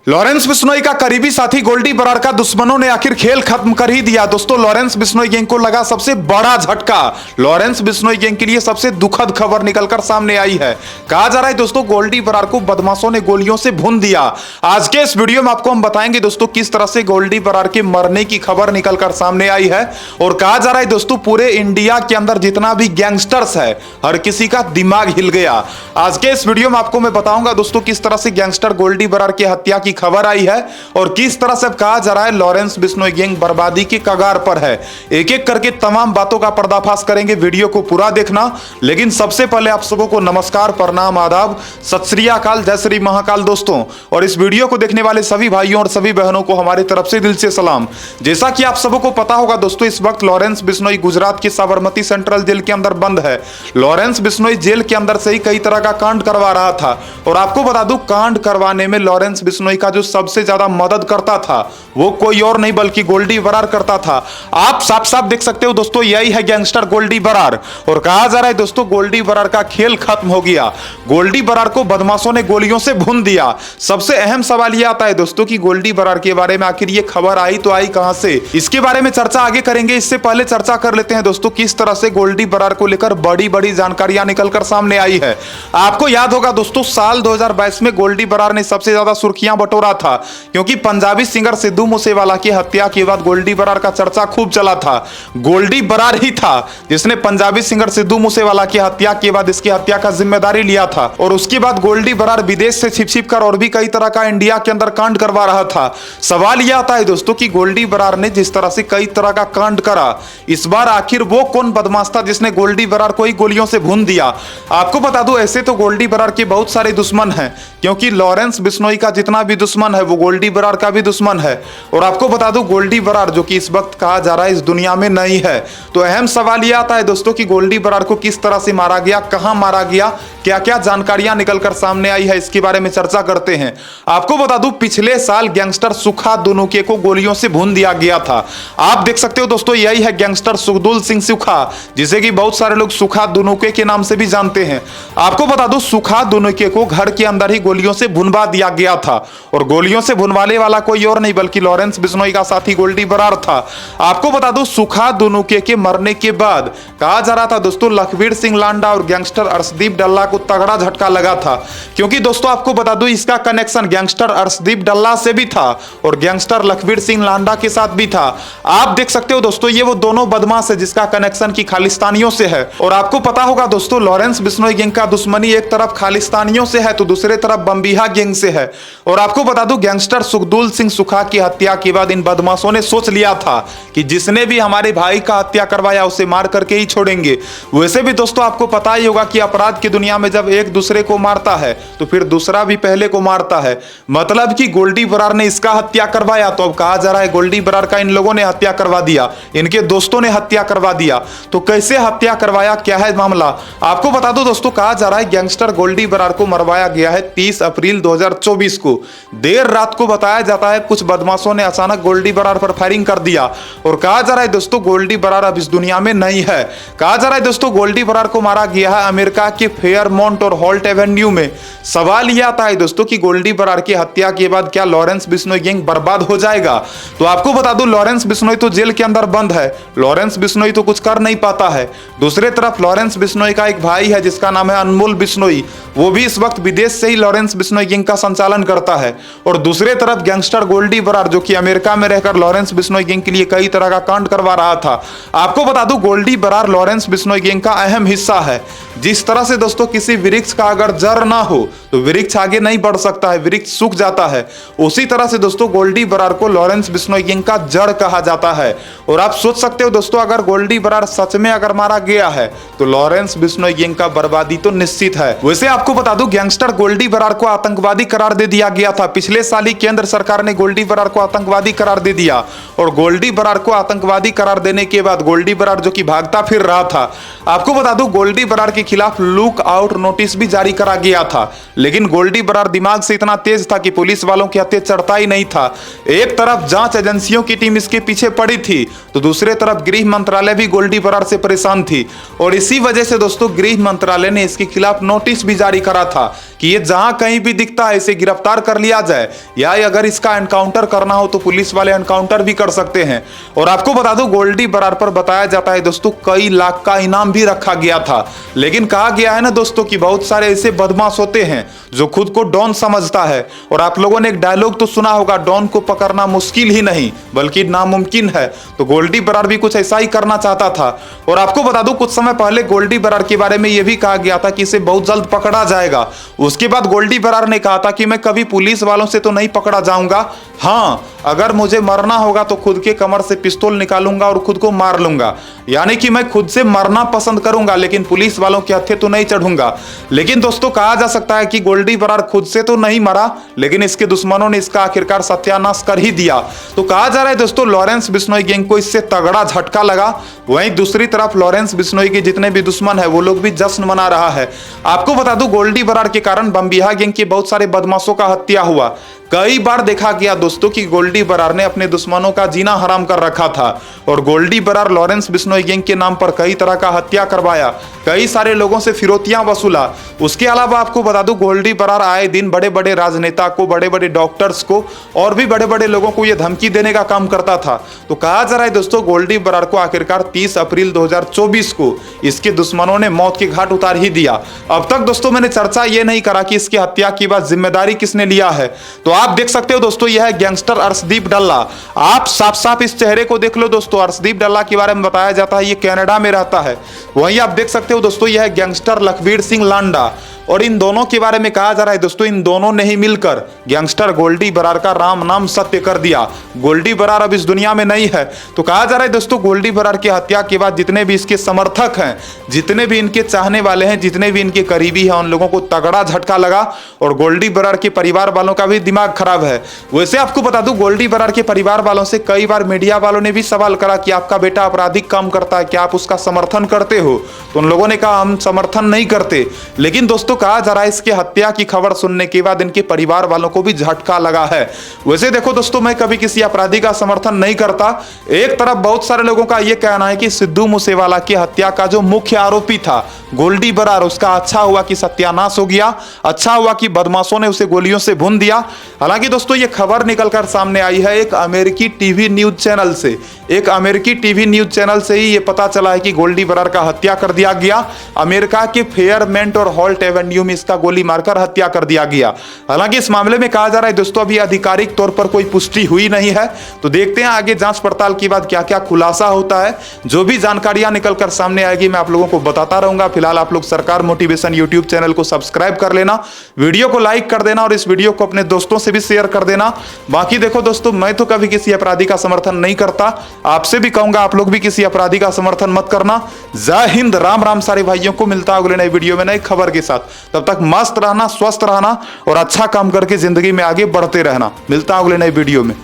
Lawrence Bishnoi का करीबी साथी गोल्डी बरार का दुश्मनों ने आखिर खेल खत्म कर ही दिया। दोस्तों, लॉरेंस बिश्नोई गैंग को लगा सबसे बड़ा झटका। लॉरेंस बिश्नोई गैंग के लिए सबसे दुखद खबर निकलकर सामने आई है। कहा जा रहा है दोस्तों, गोल्डी बरार को बदमाशों ने गोलियों से भून दिया। आज के इस वीडियो में आपको हम बताएंगे दोस्तों किस तरह से गोल्डी बरार के मरने की खबर निकलकर सामने आई है। और कहा जा रहा है दोस्तों, पूरे इंडिया के अंदर जितना भी गैंगस्टर्स है, हर किसी का दिमाग हिल गया। आज के इस वीडियो में आपको मैं बताऊंगा दोस्तों किस तरह से गैंगस्टर गोल्डी बरार की हत्या की खबर आई है और किस तरह से कहा जा रहा है लॉरेंस बिश्नोई गैंग बर्बादी के कगार पर है। एक एक करके तमाम बातों का पर्दाफाश करेंगे, वीडियो को पूरा देखना। लेकिन सबसे पहले आप सबों को नमस्कार, प्रणाम, आदाब, सत श्री अकाल, जय श्री महाकाल दोस्तों। और इस वीडियो को देखने वाले सभी भाइयों और सभी बहनों को हमारी तरफ से दिल से सलाम। जैसा कि आप सबों को पता होगा दोस्तों, इस वक्त लॉरेंस बिश्नोई गुजरात के साबरमती सेंट्रल जेल के अंदर बंद है। लॉरेंस बिश्नोई जेल के अंदर से ही कई तरह का कांड करवा रहा था। और आपको बता दूं, कांड करवाने में लॉरेंस बिश्नोई का जो सबसे ज्यादा मदद करता था वो कोई और नहीं बल्कि गोल्डी बरार करता था। आप साफ साफ देख सकते हो दोस्तों, यही है गैंगस्टर गोल्डी बरार। और कहा जा रहा है दोस्तों, गोल्डी बरार का खेल खत्म हो गया। गोल्डी बरार को बदमाशों ने गोलियों से भून दिया। सबसे अहम सवाल यह आता है दोस्तों कि गोल्डी बरार के बारे में आखिर ये खबर आई तो आई कहां से। इसके बारे में चर्चा आगे करेंगे। इससे पहले चर्चा कर लेते हैं दोस्तों किस तरह से गोल्डी बरार को लेकर बड़ी बड़ी जानकारियां निकलकर सामने आई है। आपको याद होगा दोस्तों, साल 2022 में गोल्डी बरार ने सबसे ज्यादा सुर्खियां बटोरा था, क्योंकि पंजाबी सिंगर सिद्धू मूसेवाला की हत्या के बाद गोल्डी बरार का चर्चा खूब चला था। गोल्डी बरार ही था जिसने पंजाबी सिंगर सिद्धू मूसेवाला की हत्या के बाद इसकी हत्या का जिम्मेदारी लिया था। और उसके बाद गोल्डी बरार विदेश से छिप छिप कर और भी कई तरह का इंडिया के अंदर कांड करवा रहा था। सवाल यह आता है दोस्तों कि गोल्डी बरार ने जिस तरह से कई तरह का कांड करा, इस बार आखिर वो कौन बदमाश था जिसने गोल्डी बरार को ही गोलियों से भून दिया। आपको बता दूं, ऐसे तो गोल्डी बरार के बहुत सारे दुश्मन हैं, क्योंकि लॉरेंस बिश्नोई का जितना भी दुश्मन है वो गोल्डी बरार का भी दुश्मन है। और आपको बता दूं, गोल्डी बरार जो कि इस वक्त कहा जा रहा है इस दुनिया में नहीं है। तो अहम सवाल यह आता है दोस्तों कि गोल्डी बरार को किस तरह से मारा गया, कहां मारा गया, क्या क्या जानकारियां निकलकर सामने आई है, इसके बारे में चर्चा करते हैं। आपको बता दूं, पिछले साल गैंगस्टर सुखा दुनुके को गोलियों से भून दिया गया था। आप देख सकते हो दोस्तों, यही है गैंगस्टर सुखदुल सिंह सुखा, जिसे कि बहुत सारे लोग सुखा दुनुके के नाम से भी जानते हैं। आपको बता दूं, सुखा दुनुके को घर के अंदर ही गोलियों से भुनवा दिया गया था। और गोलियों से भुनवाने वाला कोई और नहीं बल्कि लॉरेंस बिश्नोई का साथी गोल्डी बरार था। आपको बता दूं, सुखा दुनुके के मरने के बाद कहा जा रहा था दोस्तों, लखबीर सिंह लांडा और गैंगस्टर अर्शदीप डल्ला को तगड़ा झटका लगा था। क्योंकि दोस्तों आपको बता दूं, इसका कनेक्शन गैंगस्टर अर्शदीप डल्ला से भी था और गैंगस्टर लखबीर सिंह लांडा के साथ भी था। आप देख सकते हो दोस्तों, ये वो दोनों बदमाश है जिसका कनेक्शन की खालिस्तानियों से है। और आपको पता होगा दोस्तों, लॉरेंस बिश्नोई गैंग का दुश्मनी एक तरफ खालिस्तानियों से है तो दूसरे तरफ बम्बीहा गैंग से है। और आपको बता दूं, गैंगस्टर सुखदुल सिंह सुखा की हत्या के बाद इन बदमाशों ने सोच लिया था कि जिसने भी हमारे भाई का हत्या करवाया उसे मार करके ही छोड़ेंगे। वैसे भी दोस्तों आपको पता ही होगा कि अपराध की दुनिया में जब एक दूसरे को मारता है तो फिर दूसरा भी पहले को मारता है। मतलब कि गोल्डी बरार ने इसका हत्या करवाया तो अब कहा जा रहा है गोल्डी बरार का इन लोगों ने हत्या करवा दिया, इनके दोस्तों ने हत्या करवा दिया। तो कैसे हत्या करवाया, क्या है मामला, आपको बता दो दोस्तों। कहा जा रहा है गैंगस्टर गोल्डी बरार को मरवाया गया है 30 अप्रैल 2024 को। देर रात को बताया जाता है कुछ बदमाशों ने अचानक गोल्डी बरार पर फायरिंग कर दिया। और कहा जा रहा है दोस्तों, गोल्डी बरार अब इस दुनिया में नहीं है। कहा जा रहा है दोस्तों, गोल्डी बरार को मारा गया है अमेरिका के फेयरमाउंट और होल्ट एवेन्यू में। सवाल यह आता है दोस्तों कि गोल्डी बरार की हत्या के बाद क्या लॉरेंस बिश्नोई गैंग बर्बाद हो जाएगा। तो आपको बता दूं, लॉरेंस बिश्नोई तो जेल के अंदर बंद है, लॉरेंस बिश्नोई तो कुछ कर नहीं पाता है। दूसरे तरफ लॉरेंस बिश्नोई का एक भाई है जिसका नाम है अनमोल बिश्नोई, वो भी इस वक्त विदेश से ही लॉरेंस बिश्नोई गैंग का संचालन करता है। और दूसरे तरफ गैंगस्टर गोल्डी बरार जो कि अमेरिका में रहकर लॉरेंस बिश्नोई गैंग के लिए कई तरह का कांड करवा रहा था। आपको बता दूं, गोल्डी बरार लॉरेंस बिश्नोई गैंग का अहम हिस्सा है। जिस तरह से दोस्तों किसी वृक्ष का अगर जड़ ना हो तो वृक्ष आगे नहीं बढ़ सकता है, वृक्ष सूख जाता है। उसी तरह से दोस्तों गोल्डी बरार को लॉरेंस बिश्नोई गैंग का जड़ कहा जाता है। और आप सोच सकते हो दोस्तों, अगर गोल्डी बरार सच में अगर मारा गया है तो लॉरेंस बिश्नोई गैंग का बर्बादी तो निश्चित है। वैसे आपको बता दूं, गैंगस्टर गोल्डी बरार को आतंकवादी करार दे दिया गया था। पिछले साल ही केंद्र सरकार ने गोल्डी बरार को आतंकवादी करार दे दिया। और गोल्डी बरार को आतंकवादी करार देने के बाद गोल्डी बरार जो कि भागता फिर रहा था, आपको बता दूं, गोल्डी बरार के खिलाफ लुक आउट नोटिस भी जारी करा गया था। लेकिन गोल्डी बरार दिमाग से इतना तेज था कि पुलिस वालों के हत्थे चढ़ता ही नहीं था। एक तरफ जांच एजेंसियों की टीम इसके पीछे पड़ी थी तो दूसरे तरफ गृह मंत्रालय भी गोल्डी बरार से परेशान थी। और इसी वजह से दोस्तों गृह मंत्रालय ने इसके खिलाफ नोटिस भी जारी करा था कि ये जहां कहीं भी दिखता है इसे गिरफ्तार कर लिया लिया जाए, या अगर इसका एनकाउंटर करना हो तो पुलिस वाले एनकाउंटर भी कर सकते हैं। और आपको बता दूं गोल्डी बरार पर बताया जाता है दोस्तों कई लाख का इनाम भी रखा गया था, लेकिन कहा गया है ना दोस्तों कि बहुत सारे ऐसे बदमाश होते हैं जो खुद को डॉन समझता है। और आप लोगों ने एक डायलॉग तो सुना होगा, डॉन को पकड़ना मुश्किल ही नहीं बल्कि नामुमकिन है। तो गोल्डी बरार भी कुछ ऐसा ही करना चाहता था। और आपको बता दूं कुछ समय पहले गोल्डी बरार के बारे में यह भी कहा गया था कि इसे बहुत जल्द पकड़ा जाएगा। उसके बाद गोल्डी बरार ने कहा था कि मैं कभी पुलिस वालों से तो नहीं पकड़ा जाऊंगा, हाँ अगर मुझे मरना होगा तो खुद के कमर से पिस्तौल निकालूंगा और खुद को मार लूंगा। यानी कि मैं खुद से मरना पसंद करूंगा लेकिन पुलिस वालों के हत्थे तो नहीं चढ़ूंगा। लेकिन दोस्तों कहा जा सकता है कि गोल्डी बरार खुद से तो नहीं मरा, लेकिन इसके दुश्मनों ने इसका आखिरकार सत्यानाश कर ही दिया। तो कहा जा रहा है दोस्तों लॉरेंस बिश्नोई गैंग को इससे तगड़ा झटका लगा। वहीं दूसरी तरफ लॉरेंस बिश्नोई के जितने भी दुश्मन है वो लोग भी जश्न मना रहा है। आपको बता दूं गोल्डी बरार के कारण बमबिहा गैंग के बहुत सारे बदमाशों का हत्या हुआ। कई बार देखा गया दोस्तों कि गोल्डी बरार ने अपने दुश्मनों का जीना हराम कर रखा था। और गोल्डी बरार लॉरेंस बिश्नोई गैंग के नाम पर कई तरह का हत्या करवाया, कई सारे लोगों से फिरौतियां वसूला। उसके अलावा आपको बता दूं गोल्डी बरार आए दिन बड़े बड़े राजनेता को, बड़े बड़े डॉक्टर्स को और भी बड़े बड़े लोगों को यह धमकी देने का काम करता था। तो कहा जा रहा है दोस्तों गोल्डी बरार को आखिरकार 30 अप्रैल 2024 को इसके दुश्मनों ने मौत के घाट उतार ही दिया। अब तक दोस्तों मैंने चर्चा ये नहीं करा कि इसकी हत्या की बाद जिम्मेदारी किसने लिया है। तो आप देख सकते हो दोस्तों यह है गैंगस्टर अर्शदीप डल्ला। आप साफ साफ इस चेहरे को देख लो दोस्तों। अर्शदीप डल्ला के बारे में बताया जाता है ये कनाडा में रहता है। वहीं आप देख सकते हो दोस्तों यह है गैंगस्टर लखबीर सिंह लांडा। और इन दोनों के बारे में कहा जा रहा है दोस्तों इन दोनों ने ही मिलकर गैंगस्टर गोल्डी बरार का राम नाम सत्य कर दिया। गोल्डी बरार अब इस दुनिया में नहीं है। तो कहा जा रहा है दोस्तों गोल्डी बरार की हत्या के बाद जितने भी इसके समर्थक हैं, जितने भी इनके चाहने वाले हैं, जितने भी इनके करीबी हैं, उन लोगों को तगड़ा झटका लगा। और गोल्डी बरार के परिवार वालों का भी दिमाग खराब है। वैसे आपको बता दूं गोल्डी बरार के परिवार वालों से कई बार मीडिया वालों ने भी सवाल करा कि आपका बेटा आपराधिक काम करता है, क्या आप उसका समर्थन करते हो? तो उन लोगों ने कहा हम समर्थन नहीं करते। लेकिन दोस्तों कहा जा रहा है इसके हत्या की खबर सुनने के बाद इनके परिवार वालों को भी झटका लगा है। वैसे देखो दोस्तों मैं कभी किसी अपराधी का समर्थन नहीं करता। एक तरफ बहुत सारे लोगों का यह कहना है कि सिद्धू मूसेवाला की हत्या का जो मुख्य आरोपी था गोल्डी बरार, उसका अच्छा हुआ कि सत्यानाश हो गया, अच्छा हुआ कि बदमाशों ने उसे गोलियों से भून दिया। हालांकि दोस्तों ये खबर निकलकर सामने आई है एक अमेरिकी टीवी न्यूज चैनल से। एक अमेरिकी टीवी न्यूज चैनल से ही ये पता चला है कि गोल्डी बरार का हत्या कर दिया गया। अमेरिका के फेयरमेंट और हॉल्ट एवेन्यू में इसका गोली मारकर हत्या कर दिया गया। हालांकि इस मामले में कहा जा रहा है दोस्तों अभी आधिकारिक तौर पर कोई पुष्टि हुई नहीं है। तो देखते हैं आगे जांच पड़ताल के बाद क्या क्या खुलासा होता है। जो भी जानकारियां निकलकर सामने आएगी मैं आप लोगों को बताता रहूंगा। फिलहाल आप लोग सरकार मोटिवेशन यूट्यूब चैनल को सब्सक्राइब कर लेना, वीडियो को लाइक कर देना और इस वीडियो को अपने दोस्तों से भी शेयर कर देना। बाकी देखो दोस्तों मैं तो कभी किसी अपराधी का समर्थन नहीं करता, आपसे भी कहूंगा आप लोग भी किसी अपराधी का समर्थन मत करना। जय हिंद, राम राम सारे भाइयों को। मिलता अगले नए वीडियो में नई खबर के साथ। तब तक मस्त रहना, स्वस्थ रहना और अच्छा काम करके जिंदगी में आगे बढ़ते रहना। मिलता अगले नए वीडियो में।